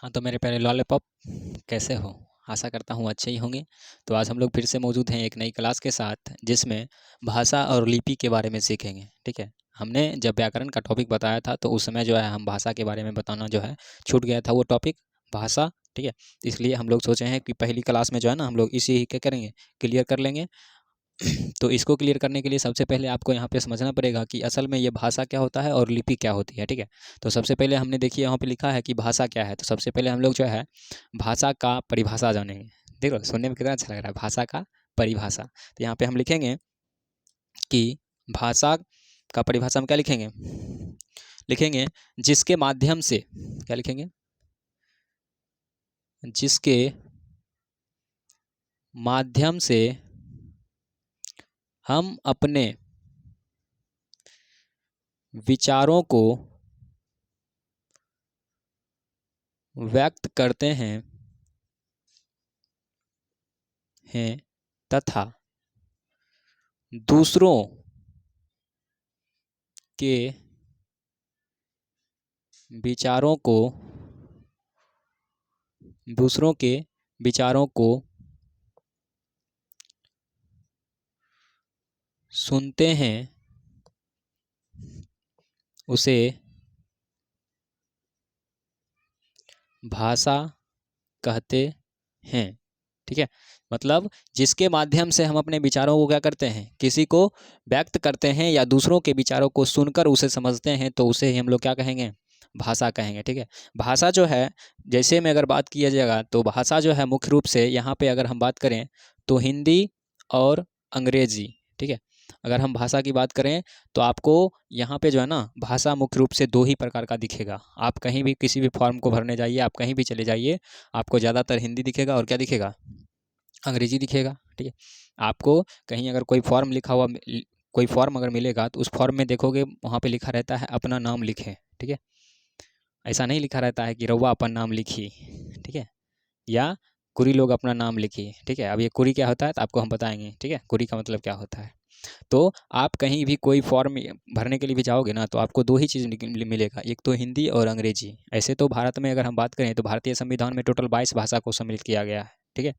हाँ, तो मेरे प्यारे लॉलीपॉप कैसे हो? आशा करता हूँ अच्छे ही होंगे। तो आज हम लोग फिर से मौजूद हैं एक नई क्लास के साथ, जिसमें भाषा और लिपि के बारे में सीखेंगे, ठीक है? हमने जब व्याकरण का टॉपिक बताया था, तो उस समय जो है हम भाषा के बारे में बताना जो है छूट गया था वो टॉपिक, भाषा, ठीक है? इसलिए हम लोग सोचे हैं कि पहली क्लास में जो है ना हम लोग इसी ही क्या करेंगे, क्लियर कर लेंगे। तो इसको क्लियर करने के लिए सबसे पहले आपको यहाँ पे समझना पड़ेगा कि असल में ये भाषा क्या होता है और लिपि क्या होती है, ठीक है? तो सबसे पहले हमने देखिए यहाँ पे लिखा है कि भाषा क्या है, तो सबसे पहले हम लोग जो है भाषा का परिभाषा जानेंगे। देखो सुनने में कितना अच्छा लग रहा है, भाषा का परिभाषा। तो यहाँ पे हम लिखेंगे कि भाषा का परिभाषा हम क्या लिखेंगे? लिखेंगे जिसके माध्यम से, क्या लिखेंगे? जिसके माध्यम से हम अपने विचारों को व्यक्त करते हैं तथा दूसरों के विचारों को सुनते हैं, उसे भाषा कहते हैं, ठीक है? मतलब जिसके माध्यम से हम अपने विचारों को क्या करते हैं, किसी को व्यक्त करते हैं या दूसरों के विचारों को सुनकर उसे समझते हैं, तो उसे ही हम लोग क्या कहेंगे? भाषा कहेंगे, ठीक है? भाषा जो है, जैसे में अगर बात किया जाएगा तो भाषा जो है मुख्य रूप से यहाँ पे अगर हम बात करें तो हिंदी और अंग्रेजी, ठीक है? अगर हम भाषा की बात करें तो आपको यहाँ पे जो है ना भाषा मुख्य रूप से दो ही प्रकार का दिखेगा। आप कहीं भी किसी भी फॉर्म को भरने जाइए, आप कहीं भी चले जाइए, आपको ज़्यादातर हिंदी दिखेगा और क्या दिखेगा? अंग्रेजी दिखेगा, ठीक है? आपको कहीं अगर कोई फॉर्म लिखा हुआ कोई फॉर्म अगर मिलेगा तो उस फॉर्म में देखोगे वहाँ पे लिखा रहता है अपना नाम लिखें, ठीक है? ऐसा नहीं लिखा रहता है कि रउआ अपन नाम लिखी, ठीक है? या कुरी लोग अपना नाम लिखिए, ठीक है? अब ये कुरी क्या होता है तो आपको हम बताएंगे, ठीक है? कुरी का मतलब क्या होता है। तो आप कहीं भी कोई फॉर्म भरने के लिए भी जाओगे ना तो आपको दो ही चीज़ मिलेगा, एक तो हिंदी और अंग्रेजी। ऐसे तो भारत में अगर हम बात करें तो भारतीय संविधान में टोटल 22 भाषा को सम्मिलित किया गया है, ठीक है?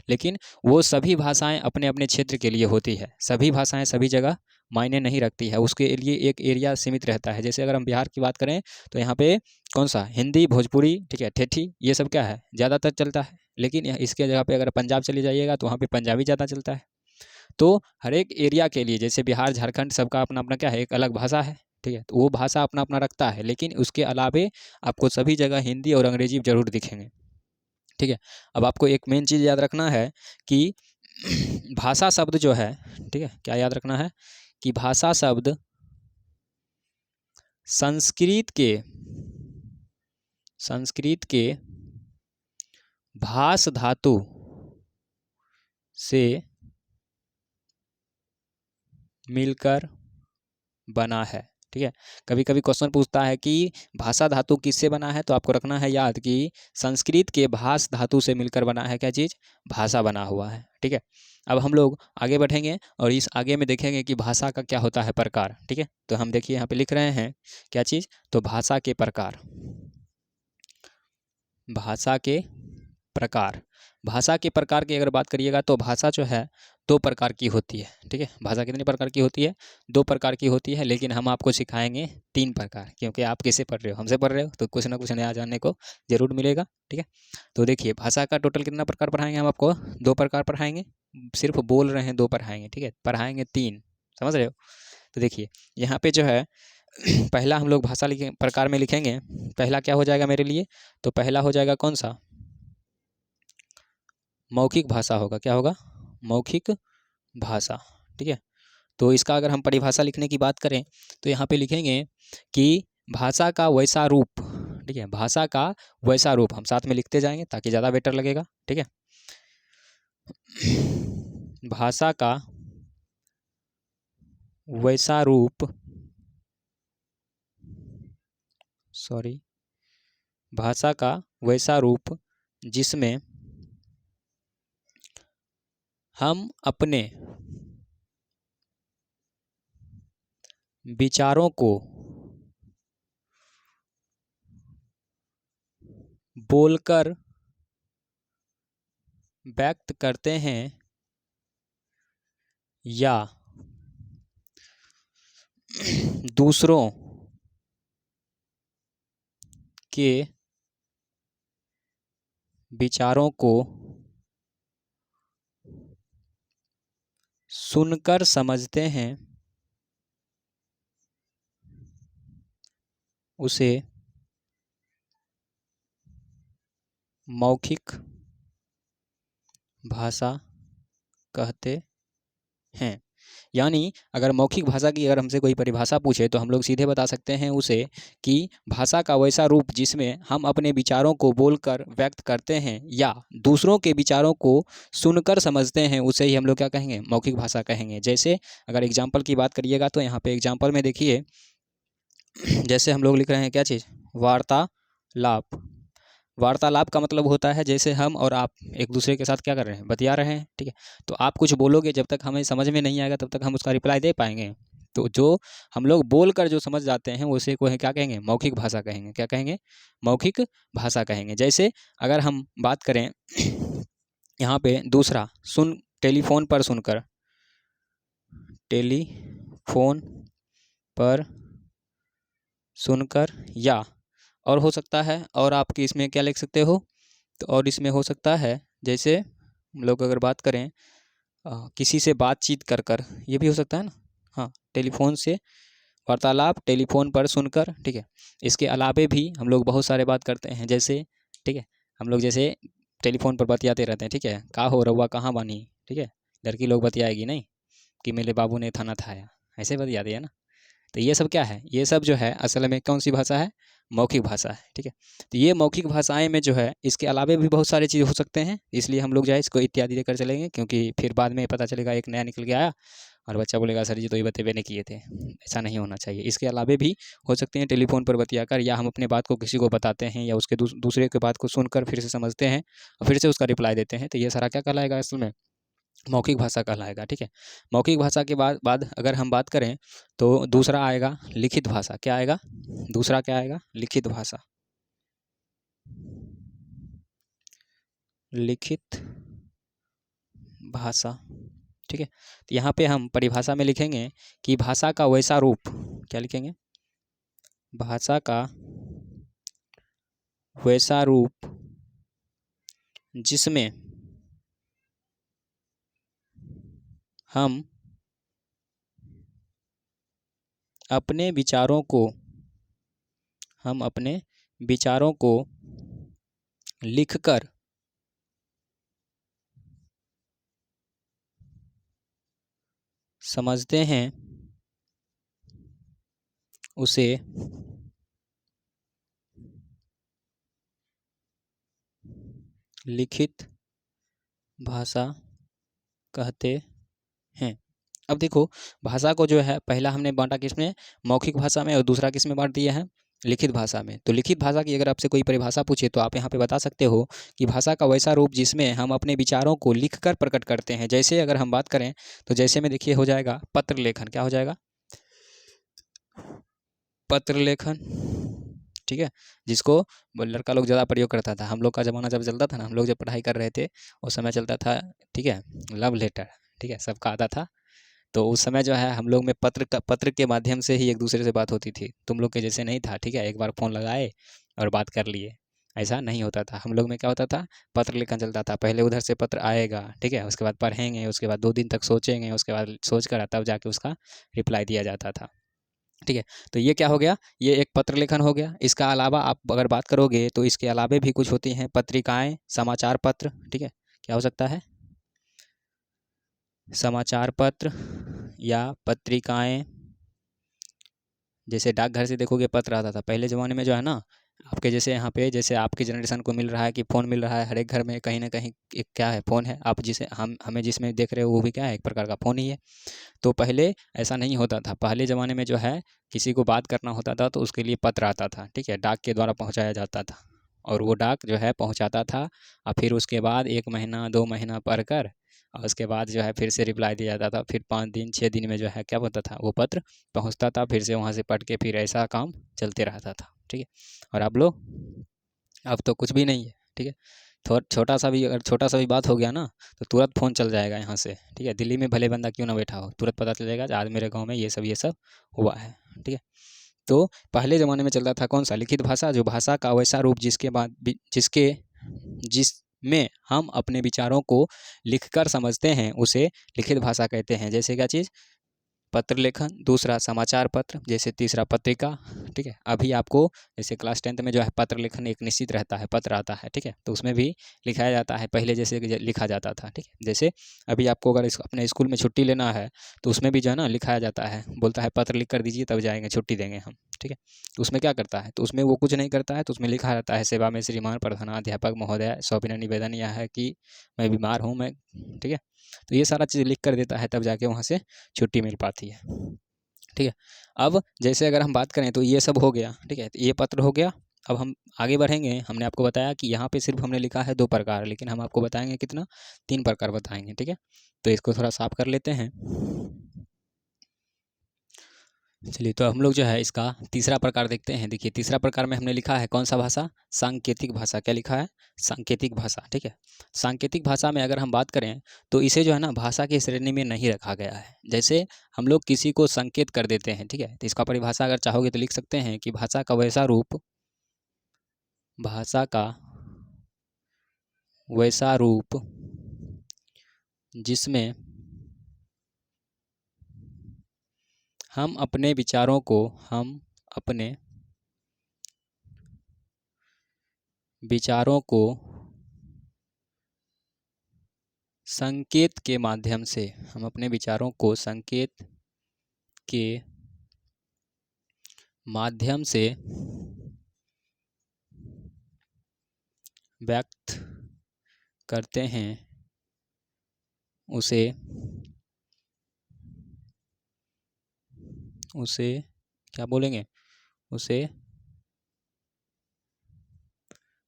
लेकिन वो सभी भाषाएं अपने अपने क्षेत्र के लिए होती है, सभी भाषाएं सभी जगह मायने नहीं रखती है, उसके लिए एक एरिया सीमित रहता है। जैसे अगर हम बिहार की बात करें तो यहाँ पे कौन सा हिंदी, भोजपुरी, ठीक है, ठेठी, ये सब क्या है ज़्यादातर चलता है। लेकिन इसके जगह पे अगर पंजाब चली जाइएगा तो वहाँ पे पंजाबी ज़्यादा चलता है। तो हर एक एरिया के लिए, जैसे बिहार, झारखंड, सबका अपना अपना क्या है, एक अलग भाषा है, ठीक है? तो वो भाषा अपना अपना रखता है, लेकिन उसके अलावे आपको सभी जगह हिंदी और अंग्रेजी जरूर दिखेंगे, ठीक है? अब आपको एक मेन चीज़ याद रखना है कि भाषा शब्द जो है, ठीक है, क्या याद रखना है कि भाषा शब्द संस्कृत के भास धातु से मिलकर बना है, ठीक है? कभी कभी क्वेश्चन पूछता है कि भाषा धातु किससे बना है, तो आपको रखना है याद कि संस्कृत के भास धातु से मिलकर बना है क्या चीज़? भाषा बना हुआ है, ठीक है? अब हम लोग आगे बढ़ेंगे और इस आगे में देखेंगे कि भाषा का क्या होता है प्रकार, ठीक है? तो हम देखिए यहाँ पे लिख रहे हैं क्या चीज़, तो भाषा के प्रकार। भाषा के प्रकार, भाषा के प्रकार की अगर बात करिएगा तो भाषा जो है दो प्रकार की होती है, ठीक है? भाषा कितनी प्रकार की होती है? दो प्रकार की होती है, लेकिन हम आपको सिखाएंगे तीन प्रकार, क्योंकि आप किससे पढ़ रहे हो? हमसे पढ़ रहे हो, तो कुछ ना कुछ नया जानने को जरूर मिलेगा, ठीक है? तो देखिए भाषा का टोटल कितना प्रकार पढ़ाएंगे हम आपको? दो प्रकार पढ़ाएंगे, सिर्फ बोल रहे हैं दो पढ़ाएंगे, ठीक है? पढ़ाएंगे तीन, समझ रहे हो? तो देखिए यहाँ पे जो है पहला हम लोग भाषा लिखें प्रकार में लिखेंगे, पहला क्या हो जाएगा मेरे लिए? तो पहला हो जाएगा कौन सा? मौखिक भाषा होगा। क्या होगा? मौखिक भाषा, ठीक है? तो इसका अगर हम परिभाषा लिखने की बात करें तो यहाँ पे लिखेंगे कि भाषा का वैसा रूप, ठीक है? भाषा का वैसा रूप, हम साथ में लिखते जाएंगे ताकि ज़्यादा बेटर लगेगा, ठीक है? भाषा का वैसा रूप, भाषा का वैसा रूप जिसमें हम अपने विचारों को बोलकर व्यक्त करते हैं या दूसरों के विचारों को सुनकर समझते हैं, उसे मौखिक भाषा कहते हैं। यानी अगर मौखिक भाषा की अगर हमसे कोई परिभाषा पूछे तो हम लोग सीधे बता सकते हैं उसे कि भाषा का वैसा रूप जिसमें हम अपने विचारों को बोलकर व्यक्त करते हैं या दूसरों के विचारों को सुनकर समझते हैं, उसे ही हम लोग क्या कहेंगे, मौखिक भाषा कहेंगे। जैसे अगर एग्जाम्पल की बात करिएगा तो यहाँ पे एग्जाम्पल में देखिए, जैसे हम लोग लिख रहे हैं क्या चीज़, वार्तालाप। वार्तालाप का मतलब होता है जैसे हम और आप एक दूसरे के साथ क्या कर रहे हैं, बतिया रहे हैं, ठीक है। तो आप कुछ बोलोगे, जब तक हमें समझ में नहीं आएगा तब तक हम उसका रिप्लाई दे पाएंगे। तो जो हम लोग बोल कर जो समझ जाते हैं उसे को क्या कहेंगे, मौखिक भाषा कहेंगे। क्या कहेंगे, मौखिक भाषा कहेंगे। जैसे अगर हम बात करें यहाँ पे दूसरा, टेलीफोन पर सुनकर, टेलीफोन पर सुनकर, या और हो सकता है, और आपकी इसमें क्या लिख सकते हो, तो और इसमें हो सकता है जैसे हम लोग अगर बात करें किसी से बातचीत कर कर, ये भी हो सकता है ना। हाँ, टेलीफोन से वार्तालाप, टेलीफोन पर सुनकर, ठीक है। इसके अलावे भी हम लोग बहुत सारे बात करते हैं, जैसे ठीक है, हम लोग जैसे टेलीफोन पर बतियाते रहते हैं, ठीक है, का हो रउआ कहाँ बानी, ठीक है। लड़की लोग बतियाएगी नहीं कि मेरे बाबू ने थाना थाया, ऐसे बतियाती है ना। तो ये सब क्या है, ये सब जो है असल में कौन सी भाषा है, मौखिक भाषा है, ठीक है। तो ये मौखिक भाषाएं में जो है इसके अलावे भी बहुत सारे चीज़ हो सकते हैं, इसलिए हम लोग जो है इसको इत्यादि लेकर चलेंगे, क्योंकि फिर बाद में पता चलेगा एक नया निकल के आया और बच्चा बोलेगा सर जी तो ये बतेबे नहीं किए थे। ऐसा नहीं होना चाहिए। इसके अलावे भी हो सकते हैं टेलीफोन पर बतियाकर, या हम अपने बात को किसी को बताते हैं या उसके दूसरे के बात को सुनकर फिर से समझते हैं और फिर से उसका रिप्लाई देते हैं, तो ये सारा क्या कहलाएगा असल में, मौखिक भाषा कहलाएगा, ठीक है। मौखिक भाषा के बाद अगर हम बात करें तो दूसरा आएगा लिखित भाषा। क्या आएगा, दूसरा क्या आएगा, लिखित भाषा। लिखित भाषा, ठीक है। तो यहाँ पे हम परिभाषा में लिखेंगे कि भाषा का वैसा रूप, क्या लिखेंगे, भाषा का वैसा रूप जिसमें हम अपने विचारों को लिखकर समझते हैं, उसे लिखित भाषा कहते हैं। अब देखो, भाषा को जो है पहला हमने बांटा किसमें, मौखिक भाषा में, और दूसरा किसमें बांट दिया है, लिखित भाषा में। तो लिखित भाषा की अगर आपसे कोई परिभाषा पूछे तो आप यहाँ पे बता सकते हो कि भाषा का वैसा रूप जिसमें हम अपने विचारों को लिखकर प्रकट करते हैं। जैसे अगर हम बात करें तो जैसे में देखिए हो जाएगा पत्र लेखन। क्या हो जाएगा, पत्र लेखन, ठीक है, जिसको लड़का लोग ज़्यादा प्रयोग करता था। हम लोग का ज़माना जब चलता था ना, हम लोग जब पढ़ाई कर रहे थे उस समय चलता था, ठीक है, लव लेटर, ठीक है, सबका आता था। तो उस समय जो है हम लोग में पत्र के माध्यम से ही एक दूसरे से बात होती थी। तुम लोग के जैसे नहीं था, ठीक है, एक बार फ़ोन लगाए और बात कर लिए, ऐसा नहीं होता था। हम लोग में क्या होता था, पत्र लेखन चलता था। पहले उधर से पत्र आएगा, ठीक है, उसके बाद पढ़ेंगे, उसके बाद 2 दिन तक सोचेंगे, उसके बाद सोच कर तब जाके उसका रिप्लाई दिया जाता था, ठीक है। तो ये क्या हो गया, ये एक पत्र लेखन हो गया। इसका अलावा आप अगर बात करोगे तो इसके अलावे भी कुछ होती हैं, पत्रिकाएं, समाचार पत्र, ठीक है। क्या हो सकता है, समाचार पत्र या पत्रिकाएं। जैसे डाकघर से देखोगे पत्र आता था पहले ज़माने में, जो है ना, आपके जैसे यहाँ पे जैसे आपकी जनरेशन को मिल रहा है कि फ़ोन मिल रहा है, हर एक घर में कहीं ना कहीं एक क्या है, फ़ोन है। आप जिसे हमें जिसमें देख रहे हो वो भी क्या है, एक प्रकार का फ़ोन ही है। तो पहले ऐसा नहीं होता था। पहले ज़माने में जो है किसी को बात करना होता था तो उसके लिए पत्र आता था, ठीक है, डाक के द्वारा पहुँचाया जाता था, और वो डाक जो है पहुँचाता था, और फिर उसके बाद 1 महीना 2 महीना पढ़ कर और उसके बाद जो है फिर से रिप्लाई दिया जाता था। फिर 5 दिन 6 दिन में जो है क्या होता था, वो पत्र पहुँचता था, फिर से वहाँ से पढ़ के फिर ऐसा काम चलते रहता था, ठीक है। और आप लोग अब तो कुछ भी नहीं है, ठीक है। थोड़ा छोटा सा भी, अगर छोटा सा भी बात हो गया ना तो तुरंत फ़ोन चल जाएगा यहाँ से, ठीक है। दिल्ली में भले बंदा क्यों ना बैठा हो, तुरंत पता चल जाएगा आज मेरे गाँव में ये सब हुआ है, ठीक है। तो पहले ज़माने में चलता था कौन सा, लिखित भाषा, जो भाषा का वैसा रूप जिसमें हम अपने विचारों को लिखकर समझते हैं उसे लिखित भाषा कहते हैं। जैसे क्या चीज़, पत्र लेखन, दूसरा समाचार पत्र, जैसे तीसरा पत्रिका, ठीक है। अभी आपको जैसे क्लास 10th में जो है पत्र लेखन एक निश्चित रहता है, पत्र आता है, ठीक है। तो उसमें भी लिखाया जाता है, पहले जैसे लिखा जाता था, ठीक है। जैसे अभी आपको अगर अपने स्कूल में छुट्टी लेना है तो उसमें भी जो है ना लिखाया जाता है, बोलता है पत्र लिख कर दीजिए तब जाएंगे, छुट्टी देंगे हम, ठीक है। तो उसमें क्या करता है, तो उसमें वो कुछ नहीं करता है, तो उसमें लिखा रहता है सेवा में श्रीमान प्रधानाध्यापक महोदय सौविनय निवेदन यह है कि मैं बीमार हूँ, मैं, ठीक है। तो ये सारा चीज़ लिख कर देता है, तब जाके वहाँ से छुट्टी मिल पाती है, ठीक है। अब जैसे अगर हम बात करें तो ये सब हो गया, ठीक है, तो ये पत्र हो गया। अब हम आगे बढ़ेंगे, हमने आपको बताया कि यहाँ पे सिर्फ हमने लिखा है 2 प्रकार, लेकिन हम आपको बताएंगे कितना, 3 प्रकार बताएंगे, ठीक है। तो इसको थोड़ा साफ कर लेते हैं। चलिए, तो हम लोग जो है इसका तीसरा प्रकार देखते हैं। देखिए तीसरा प्रकार में हमने लिखा है कौन सा भाषा, सांकेतिक भाषा। क्या लिखा है, सांकेतिक भाषा, ठीक है। सांकेतिक भाषा में अगर हम बात करें तो इसे जो है ना भाषा की श्रेणी में नहीं रखा गया है। जैसे हम लोग किसी को संकेत कर देते हैं, ठीक है, तो इसका परिभाषा अगर चाहोगे तो लिख सकते हैं कि भाषा का वैसा रूप, भाषा का वैसा रूप जिसमें हम अपने विचारों को, हम अपने विचारों को संकेत के माध्यम से, हम अपने विचारों को संकेत के माध्यम से व्यक्त करते हैं, उसे क्या बोलेंगे, उसे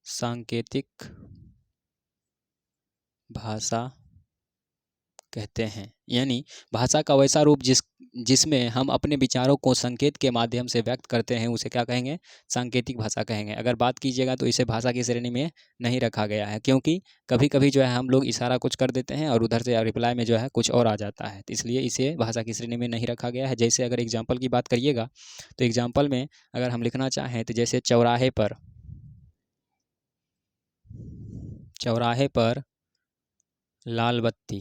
सांकेतिक भाषा कहते हैं। यानी भाषा का वैसा रूप जिसमें हम अपने विचारों को संकेत के माध्यम से व्यक्त करते हैं उसे क्या कहेंगे, सांकेतिक भाषा कहेंगे। अगर बात कीजिएगा तो इसे भाषा की श्रेणी में नहीं रखा गया है, क्योंकि कभी कभी जो है हम लोग इशारा कुछ कर देते हैं और उधर से रिप्लाई में जो है कुछ और आ जाता है, तो इसलिए इसे भाषा की श्रेणी में नहीं रखा गया है। जैसे अगर एग्जाम्पल की बात करिएगा तो एग्जाम्पल में अगर हम लिखना चाहें तो जैसे चौराहे पर लाल बत्ती,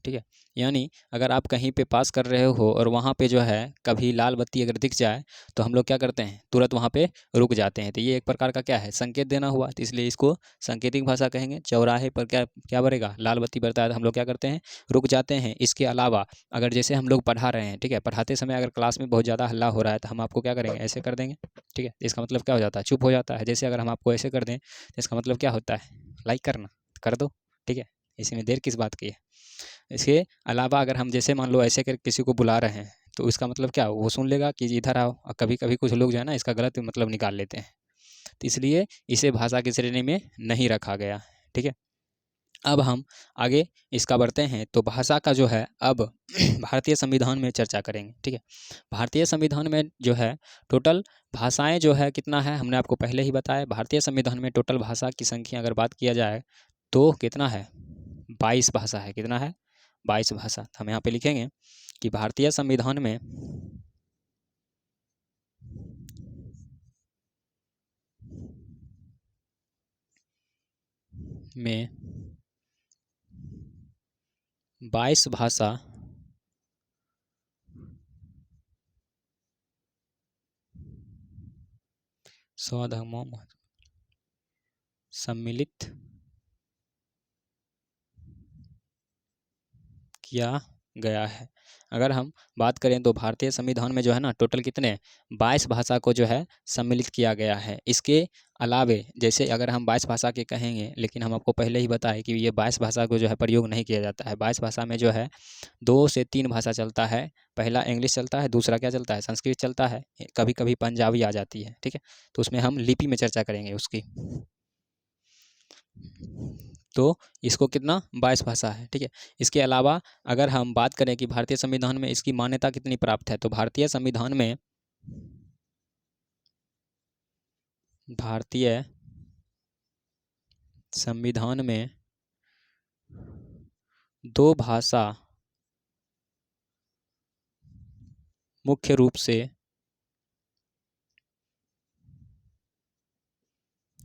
ठीक है। यानी अगर आप कहीं पे पास कर रहे हो और वहाँ पे जो है कभी लाल बत्ती अगर दिख जाए तो हम लोग क्या करते हैं, तुरंत वहाँ पे रुक जाते हैं। तो ये एक प्रकार का क्या है, संकेत देना हुआ, तो इसलिए इसको सांकेतिक भाषा कहेंगे। चौराहे पर क्या क्या बरेगा, लाल बत्ती बरता है तो हम लोग क्या करते हैं, रुक जाते हैं। इसके अलावा अगर जैसे हम लोग पढ़ा रहे हैं, ठीक है, पढ़ाते समय अगर क्लास में बहुत ज़्यादा हल्ला हो रहा है तो हम आपको क्या करेंगे, ऐसे कर देंगे, ठीक है। इसका मतलब क्या हो जाता है, चुप हो जाता है। जैसे अगर हम आपको ऐसे कर दें तो इसका मतलब क्या होता है, लाइक करना, कर दो, ठीक है। इसी में देर किस बात की है। इसके अलावा अगर हम जैसे मान लो ऐसे कर किसी को बुला रहे हैं तो इसका मतलब क्या, वो सुन लेगा कि इधर आओ। और कभी कभी कुछ लोग जो है ना इसका गलत मतलब निकाल लेते हैं, तो इसलिए इसे भाषा की श्रेणी में नहीं रखा गया, ठीक है। अब हम आगे इसका बढ़ते हैं। तो भाषा का जो है अब भारतीय संविधान में चर्चा करेंगे, ठीक है। भारतीय संविधान में जो है टोटल भाषाएं जो है कितना है, हमने आपको पहले ही बताया। भारतीय संविधान में टोटल भाषा की संख्या अगर बात किया जाए तो कितना है, 22 भाषा है। कितना है, 22 भाषा। हम यहाँ पे लिखेंगे कि भारतीय संविधान में 22 भाषा स्वधर्मों सम्मिलित किया गया है। अगर हम बात करें तो भारतीय संविधान में जो है ना टोटल कितने, 22 भाषा को जो है सम्मिलित किया गया है। इसके अलावे जैसे अगर हम 22 भाषा के कहेंगे, लेकिन हम आपको पहले ही बताए कि ये 22 भाषा को जो है प्रयोग नहीं किया जाता है। 22 भाषा में जो है 2 से 3 भाषा चलता है। पहला इंग्लिश चलता है, दूसरा क्या चलता है, संस्कृत चलता है, कभी कभी पंजाबी आ जाती है, ठीक है। तो उसमें हम लिपि में चर्चा करेंगे उसकी। तो इसको कितना, 22 भाषा है, ठीक है। इसके अलावा अगर हम बात करें कि भारतीय संविधान में इसकी मान्यता कितनी प्राप्त है, तो भारतीय संविधान में भारतीय संविधान में दो भाषा मुख्य रूप से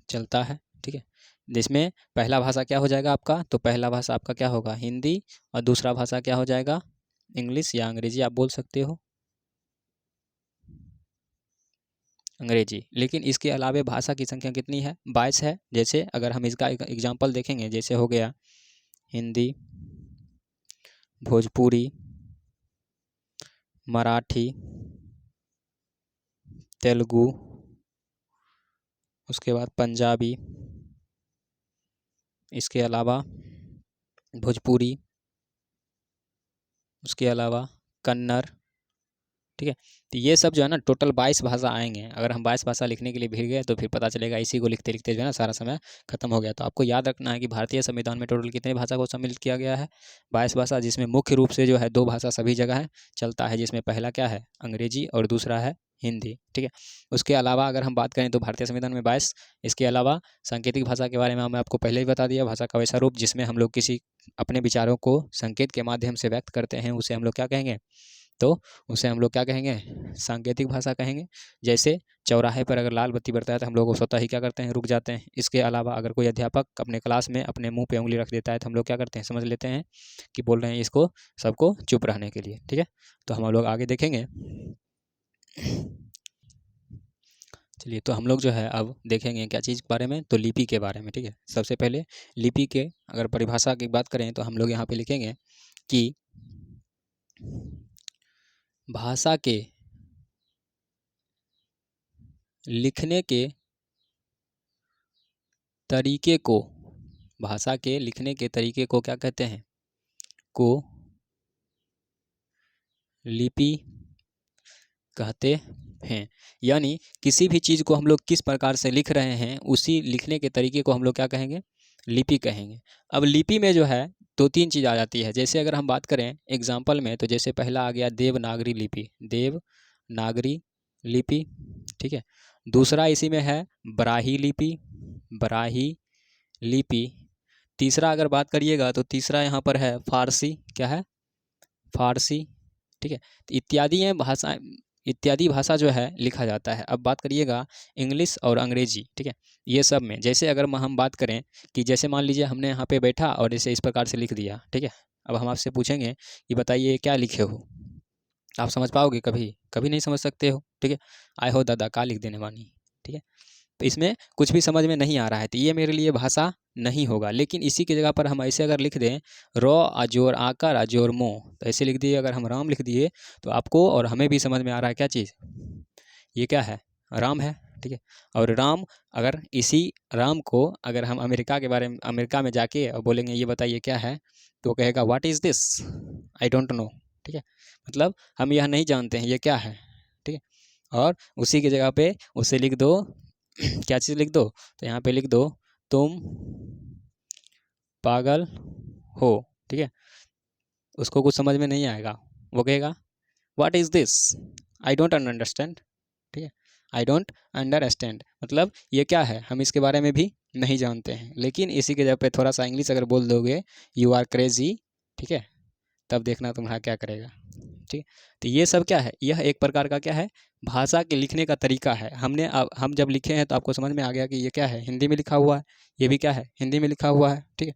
चलता है, ठीक है। जिसमें पहला भाषा क्या हो जाएगा आपका, तो पहला भाषा आपका क्या होगा, हिंदी, और दूसरा भाषा क्या हो जाएगा, इंग्लिश या अंग्रेजी आप बोल सकते हो, अंग्रेजी। लेकिन इसके अलावा भाषा की संख्या कितनी है, 22 है। जैसे अगर हम इसका एक एग्जाम्पल देखेंगे, जैसे हो गया हिंदी, भोजपुरी, मराठी, तेलुगु, उसके बाद पंजाबी, इसके अलावा भोजपुरी, उसके अलावा कन्नड़, ठीक है। तो ये सब जो है ना टोटल 22 भाषा आएंगे। अगर हम 22 भाषा लिखने के लिए भिड़ गए तो फिर पता चलेगा इसी को लिखते लिखते जो है ना सारा समय खत्म हो गया। तो आपको याद रखना है कि भारतीय संविधान में टोटल कितने भाषा को सम्मिलित किया गया है, 22 भाषा, जिसमें मुख्य रूप से जो है दो भाषा सभी जगह चलता है, जिसमें पहला क्या है, अंग्रेजी, और दूसरा है हिंदी, ठीक है। उसके अलावा अगर हम बात करें तो भारतीय संविधान में 22, इसके अलावा सांकेतिक भाषा के बारे में मैं आपको पहले ही बता दिया, भाषा का वैसा रूप जिसमें हम लोग किसी अपने विचारों को संकेत के माध्यम से व्यक्त करते हैं, उसे हम लोग क्या कहेंगे, तो उसे हम लोग क्या कहेंगे, सांकेतिक भाषा कहेंगे। जैसे चौराहे पर अगर लाल बत्ती बरता है तो हम लोग स्वतः ही क्या करते हैं, रुक जाते हैं। इसके अलावा अगर कोई अध्यापक अपने क्लास में अपने मुंह पे उंगली रख देता है तो हम लोग क्या करते हैं, समझ लेते हैं कि बोल रहे हैं इसको, सबको चुप रहने के लिए, ठीक है। तो हम लोग आगे देखेंगे। चलिए, तो हम लोग जो है अब देखेंगे क्या चीज़ के बारे में, तो लिपि के बारे में, ठीक है। सबसे पहले लिपि के अगर परिभाषा की बात करें तो हम लोग यहाँ पे लिखेंगे कि भाषा के लिखने के तरीके को, भाषा के लिखने के तरीके को क्या कहते हैं, को लिपि कहते हैं। यानी किसी भी चीज़ को हम लोग किस प्रकार से लिख रहे हैं उसी लिखने के तरीके को हम लोग क्या कहेंगे, लिपि कहेंगे। अब लिपि में जो है दो तीन चीज़ आ जाती है। जैसे अगर हम बात करें एग्जाम्पल में, तो जैसे पहला आ गया देवनागरी लिपि, देवनागरी लिपि, ठीक है। दूसरा इसी में है ब्राही लिपि, ब्राही लिपि। तीसरा अगर बात करिएगा तो तीसरा यहाँ पर है फारसी, क्या है, फारसी, ठीक है। तो इत्यादि भाषा जो है लिखा जाता है। अब बात करिएगा इंग्लिश और अंग्रेजी, ठीक है। ये सब में जैसे अगर हम बात करें कि जैसे मान लीजिए हमने यहाँ पे बैठा और जैसे इस प्रकार से लिख दिया, ठीक है। अब हम आपसे पूछेंगे कि बताइए क्या लिखे हो, आप समझ पाओगे, कभी कभी नहीं समझ सकते हो, ठीक है। आए हो दादा का लिख देने वाली, ठीक है। तो इसमें कुछ भी समझ में नहीं आ रहा है तो ये मेरे लिए भाषा नहीं होगा। लेकिन इसी की जगह पर हम ऐसे अगर लिख दें रॉ अजोर आकर अजोर मो, तो ऐसे लिख दिए, अगर हम राम लिख दिए तो आपको और हमें भी समझ में आ रहा है क्या चीज़, ये क्या है, राम है, ठीक है। और राम, अगर इसी राम को अगर हम अमेरिका के बारे में, अमेरिका में जाके और बोलेंगे ये बताइए क्या है, तो कहेगा what is this, I don't know, ठीक है। मतलब हम यह नहीं जानते हैं ये क्या है, ठीक है। और उसी की जगह पे उसे लिख दो क्या चीज़ लिख दो, तो यहाँ पे लिख दो तुम पागल हो, ठीक है। उसको कुछ समझ में नहीं आएगा, वो कहेगा what is this, I don't understand, ठीक है। आई डोंट अंडरस्टैंड मतलब ये क्या है, हम इसके बारे में भी नहीं जानते हैं। लेकिन इसी के जगह पे थोड़ा सा इंग्लिश अगर बोल दोगे यू आर क्रेजी, ठीक है, तब देखना तुम्हारा क्या करेगा, ठीक। तो ये सब क्या है, यह एक प्रकार का क्या है, भाषा के लिखने का तरीका है। हम जब लिखे हैं तो आपको समझ में आ गया कि ये क्या है, हिंदी में लिखा हुआ है, ये भी क्या है, हिंदी में लिखा हुआ है, ठीक है।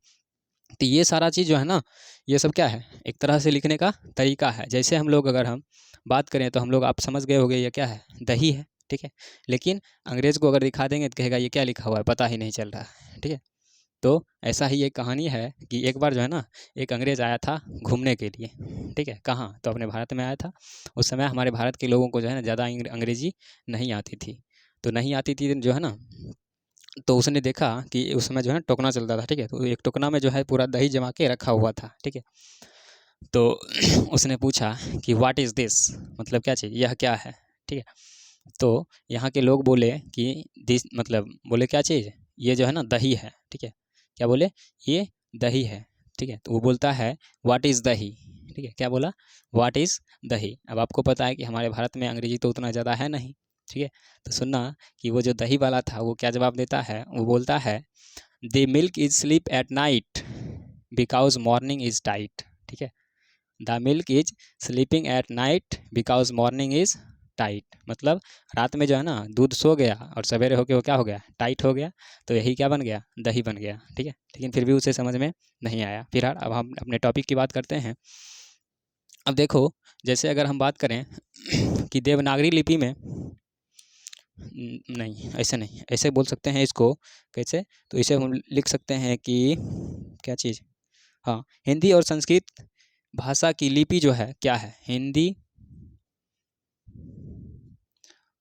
तो ये सारा चीज़ जो है ना, ये सब क्या है, एक तरह से लिखने का तरीका है। जैसे हम लोग अगर हम बात करें तो हम लोग, आप समझ गए होंगे ये क्या है, दही है, ठीक है। लेकिन अंग्रेज़ को अगर दिखा देंगे तो कहेगा ये क्या लिखा हुआ है, पता ही नहीं चल रहा है, ठीक है। तो ऐसा ही एक कहानी है कि एक बार जो है ना एक अंग्रेज़ आया था घूमने के लिए, ठीक है, कहाँ, तो अपने भारत में आया था। उस समय हमारे भारत के लोगों को जो है ना ज़्यादा अंग्रेजी नहीं आती थी, तो नहीं आती थी जो है ना, तो उसने देखा कि उस समय जो है टोकना चलता था, ठीक है। तो एक टोकना में जो है पूरा दही जमा के रखा हुआ था, ठीक है। तो उसने पूछा कि व्हाट इज़ दिस, मतलब क्या चीज़, यह क्या है, ठीक है। तो यहाँ के लोग बोले कि दिस, मतलब बोले क्या चीज़, ये जो है ना दही है, ठीक है। क्या बोले, ये दही है, ठीक है। तो वो बोलता है व्हाट इज़ दही, ठीक है। क्या बोला, व्हाट इज़ दही। अब आपको पता है कि हमारे भारत में अंग्रेजी तो उतना ज़्यादा है नहीं, ठीक है। तो सुनना कि वो जो दही वाला था वो क्या जवाब देता है, वो बोलता है the milk is sleep at night because morning is tight, ठीक है। The milk is sleeping at night because morning is tight, मतलब रात में जो है ना दूध सो गया और सवेरे होके वो क्या हो गया, टाइट हो गया, तो यही क्या बन गया, दही बन गया, ठीक है। लेकिन फिर भी उसे समझ में नहीं आया। फिर अब हम अपने टॉपिक की बात करते हैं। अब देखो, जैसे अगर हम बात करें कि देवनागरी लिपि में, नहीं ऐसे नहीं, ऐसे बोल सकते हैं इसको, कैसे, तो इसे हम लिख सकते हैं कि क्या चीज़, हाँ, हिंदी और संस्कृत भाषा की लिपि जो है क्या है, हिंदी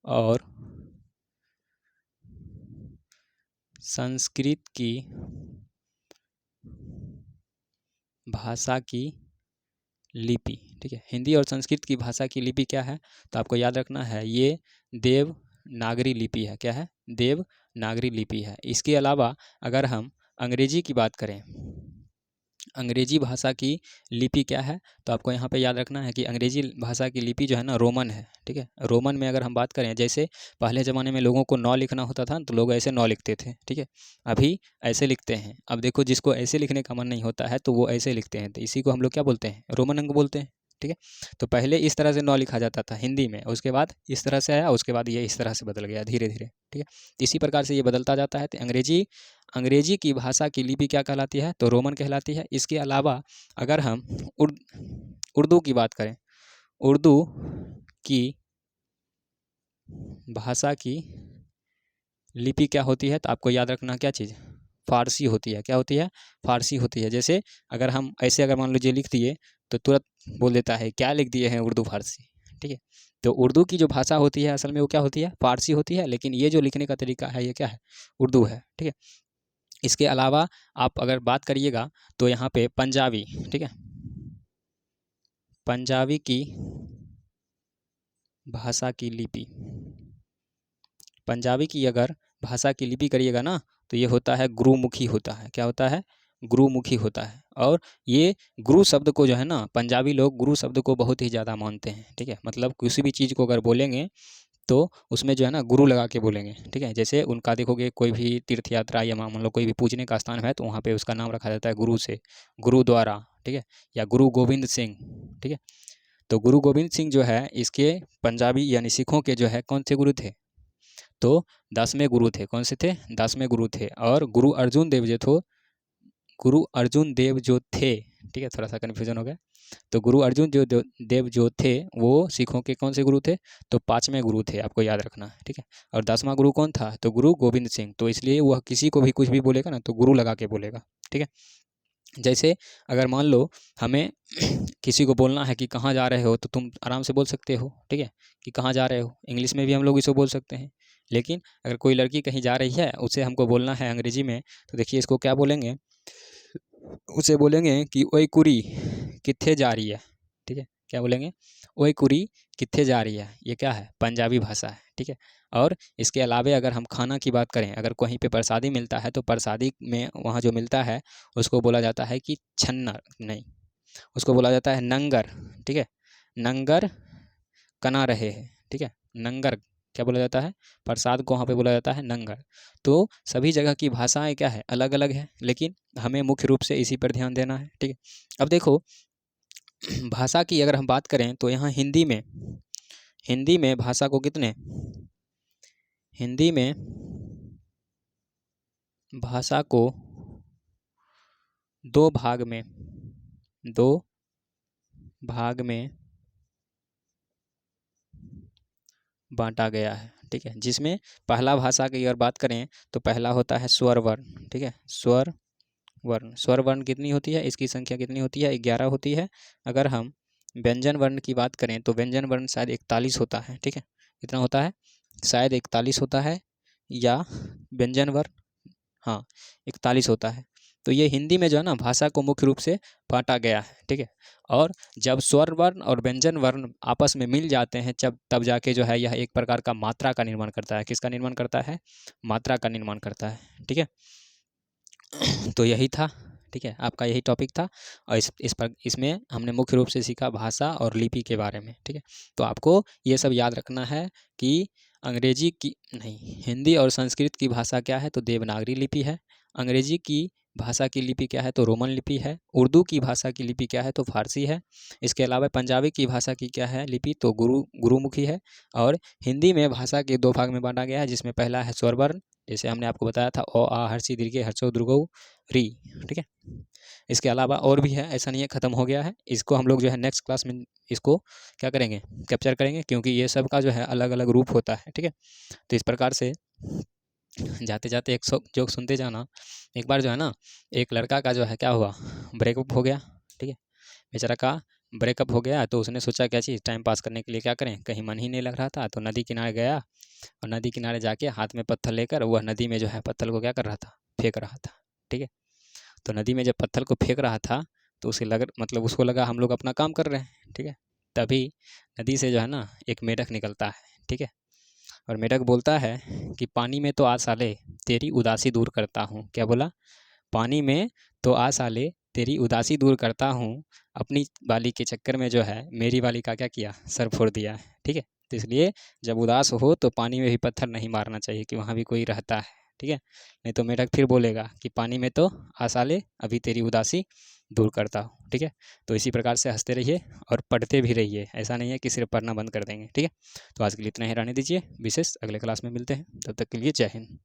और संस्कृत की भाषा की लिपि, ठीक है। हिंदी और संस्कृत की भाषा की लिपि क्या है, तो आपको याद रखना है ये देवनागरी लिपि है। क्या है, देवनागरी लिपि है। इसके अलावा अगर हम अंग्रेजी की बात करें, अंग्रेजी भाषा की लिपि क्या है, तो आपको यहाँ पे याद रखना है कि अंग्रेजी भाषा की लिपि जो है ना रोमन है, ठीक है। रोमन में अगर हम बात करें, जैसे पहले ज़माने में लोगों को नौ लिखना होता था तो लोग ऐसे नौ लिखते थे, ठीक है। अभी ऐसे लिखते हैं। अब देखो, जिसको ऐसे लिखने का मन नहीं होता है तो वो ऐसे लिखते हैं, तो इसी को हम लोग क्या बोलते हैं, रोमन अंक बोलते हैं, ठीक है। तो पहले इस तरह से नौ लिखा जाता था हिंदी में, उसके बाद इस तरह से आया, उसके बाद ये इस तरह से बदल गया धीरे धीरे, ठीक है। इसी प्रकार से ये बदलता जाता है। तो अंग्रेजी की भाषा की लिपि क्या कहलाती है, तो रोमन कहलाती है। इसके अलावा अगर हम उर्दू की बात करें, उर्दू की भाषा की लिपि क्या होती है, तो आपको याद रखना क्या चीज़, फारसी होती है। क्या होती है, फारसी होती है। जैसे अगर हम ऐसे अगर मान लीजिए लिख दिए तो तुरंत बोल देता है क्या लिख दिए हैं, उर्दू फारसी, ठीक है। तो उर्दू की जो भाषा होती है असल में वो क्या होती है, फारसी होती है, लेकिन ये जो लिखने का तरीका है ये क्या है, उर्दू है, ठीक है। इसके अलावा आप अगर बात करिएगा तो यहाँ पे पंजाबी, ठीक है, पंजाबी की भाषा की लिपि, पंजाबी की अगर भाषा की लिपि करिएगा ना तो ये होता है गुरुमुखी होता है। क्या होता है, गुरुमुखी होता है। और ये गुरु शब्द को जो है ना, पंजाबी लोग गुरु शब्द को बहुत ही ज़्यादा मानते हैं, ठीक है। मतलब किसी भी चीज़ को अगर बोलेंगे तो उसमें जो है ना गुरु लगा के बोलेंगे, ठीक है। जैसे उनका देखोगे कोई भी तीर्थ यात्रा या मान लो कोई भी पूजने का स्थान है तो वहाँ पे उसका नाम रखा जाता है गुरु से, गुरुद्वारा, ठीक है, या गुरु गोविंद सिंह, ठीक है। तो गुरु गोविंद सिंह जो है इसके पंजाबी यानी सिखों के जो है कौन से गुरु थे, तो 10वें गुरु थे। कौन से थे, 10वें गुरु थे। और गुरु अर्जुन देव जो थे, ठीक है, थोड़ा सा कन्फ्यूजन हो गया। तो गुरु अर्जुन देव जो थे वो सिखों के कौन से गुरु थे, तो 5वें गुरु थे, आपको याद रखना है, ठीक है। और 10वां गुरु कौन था, तो गुरु गोविंद सिंह। तो इसलिए वह किसी को भी कुछ भी बोलेगा ना तो गुरु लगा के बोलेगा, ठीक है। जैसे अगर मान लो हमें किसी को बोलना है कि कहाँ जा रहे हो, तो तुम आराम से बोल सकते हो, ठीक है, कि कहाँ जा रहे हो। इंग्लिश में भी हम लोग इसको बोल सकते हैं। लेकिन अगर कोई लड़की कहीं जा रही है, उसे हमको बोलना है अंग्रेजी में, तो देखिए इसको क्या बोलेंगे, उसे बोलेंगे कि ओए कुरी कित्थे जा रही है, ठीक है। क्या बोलेंगे, ओए कुरी कित्थे जा रही है। ये क्या है, पंजाबी भाषा है, ठीक है। और इसके अलावे अगर हम खाना की बात करें, अगर कहीं पे प्रसादी मिलता है तो प्रसादी में वहाँ जो मिलता है उसको बोला जाता है कि छन्नर, नहीं, उसको बोला जाता है नंगर, ठीक है। नंगर कना रहे हैं, ठीक है। नंगर क्या बोला जाता है, प्रसाद को वहाँ पे बोला जाता है नंगर। तो सभी जगह की भाषाएं क्या है, अलग अलग है, लेकिन हमें मुख्य रूप से इसी पर ध्यान देना है, ठीक है। अब देखो भाषा की अगर हम बात करें तो यहाँ हिंदी में भाषा को कितने, हिंदी में भाषा को दो भाग में बांटा गया है, ठीक है। जिसमें पहला भाषा की अगर बात करें तो पहला होता है स्वर वर्ण, ठीक है। स्वर वर्ण कितनी होती है, इसकी संख्या कितनी होती है, 11 होती है। अगर हम व्यंजन वर्ण की बात करें तो व्यंजन वर्ण शायद 41 होता है, ठीक है। कितना होता है, शायद 41 होता है, या व्यंजन वर्ण, हाँ 41 होता है। तो ये हिंदी में जो है ना भाषा को मुख्य रूप से बांटा गया है, ठीक है। और जब स्वर वर्ण और व्यंजन वर्ण आपस में मिल जाते हैं तब जाके जो है यह एक प्रकार का मात्रा का निर्माण करता है। किसका निर्माण करता है, मात्रा का निर्माण करता है, ठीक है। तो यही था, ठीक है, आपका यही टॉपिक था। और इसमें हमने मुख्य रूप से सीखा भाषा और लिपि के बारे में, ठीक है। तो आपको ये सब याद रखना है कि अंग्रेजी की नहीं, हिंदी और संस्कृत की भाषा क्या है, तो देवनागरी लिपि है। अंग्रेजी की भाषा की लिपि क्या है तो रोमन लिपि है। उर्दू की भाषा की लिपि क्या है तो फारसी है। इसके अलावा पंजाबी की भाषा की क्या है लिपि तो गुरुमुखी है। और हिंदी में भाषा के 2 भाग में बांटा गया है, जिसमें पहला है स्वर वर्ण, जैसे हमने आपको बताया था अ, आ, हर्षी दीर्घ हर्षो दीर्घऊ री, ठीक है। इसके अलावा और भी है, ऐसा नहीं है ख़त्म हो गया है। इसको हम लोग जो है नेक्स्ट क्लास में इसको क्या करेंगे, कैप्चर करेंगे, क्योंकि ये सब का जो है अलग अलग रूप होता है, ठीक है। तो इस प्रकार से जाते जाते एक जोक सुनते जाना। एक बार जो है ना, एक लड़का का जो है क्या हुआ, ब्रेकअप हो गया, ठीक है। बेचारा का ब्रेकअप हो गया, तो उसने सोचा क्या चीज़ टाइम पास करने के लिए क्या करें, कहीं मन ही नहीं लग रहा था, तो नदी किनारे गया और नदी किनारे जाके हाथ में पत्थर लेकर वह नदी में जो है पत्थर को क्या कर रहा था, फेंक रहा था, ठीक है। तो नदी में जब पत्थर को फेंक रहा था तो उसे मतलब उसको लगा हम लोग अपना काम कर रहे हैं, ठीक है। तभी नदी से जो है ना एक मेढक निकलता है, ठीक है। और मेढक बोलता है कि पानी में तो आ साले तेरी उदासी दूर करता हूँ। क्या बोला, पानी में तो आ साले तेरी उदासी दूर करता हूँ, अपनी बाली के चक्कर में जो है मेरी बाली का क्या किया, सर फोड़ दिया है, ठीक है। तो इसलिए जब उदास हो तो पानी में भी पत्थर नहीं मारना चाहिए कि वहाँ भी कोई रहता है, ठीक है। नहीं तो मेढक फिर बोलेगा कि पानी में तो आ साले अभी तेरी उदासी दूर करता हूँ, ठीक है। तो इसी प्रकार से हंसते रहिए और पढ़ते भी रहिए, ऐसा नहीं है कि सिर्फ पढ़ना बंद कर देंगे, ठीक है। तो आज के लिए इतना ही रहने दीजिए, विशेष अगले क्लास में मिलते हैं, तब तक के लिए जय हिंद।